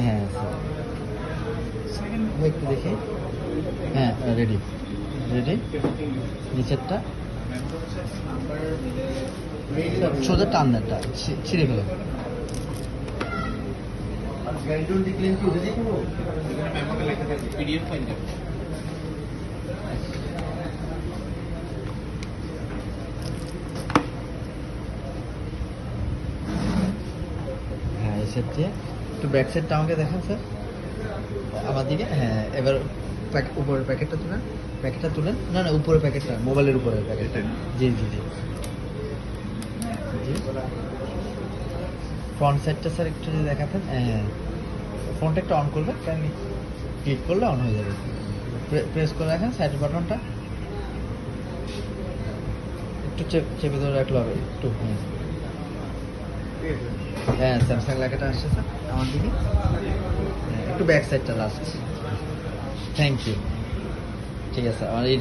হ্যাঁ স্যার একটু দেখি। হ্যাঁ রেডি রেডি। নিচেরটা সোজা টান দেন, ছিঁড়ে ফেলেন। হ্যাঁ এসের চেয়ে একটু ব্যাক সাইডটা আমাকে দেখান স্যার, আমার দিকে। হ্যাঁ এবার উপরের প্যাকেটটা তুলেন, প্যাকেটটা তুলেন। না না উপরের প্যাকেটটা, মোবাইলের উপরের প্যাকেটটা। জি জি জি জি। ফ্রন্ট সাইডটা স্যার একটু যদি দেখাতেন। হ্যাঁ ফোনটা একটু অন করবেন, ক্লিক করলে অন হয়ে যাবে। প্রেস করে রাখেন সাইডের বাটনটা, একটু চেপে ধরে রাখলে হবে একটু। হ্যাঁ স্যামসাং লেখাটা আসছে স্যার আমার দিকে। একটু ব্যাক সাইডটা লাস্ট। Thank you. ঠিক আছে আমার এই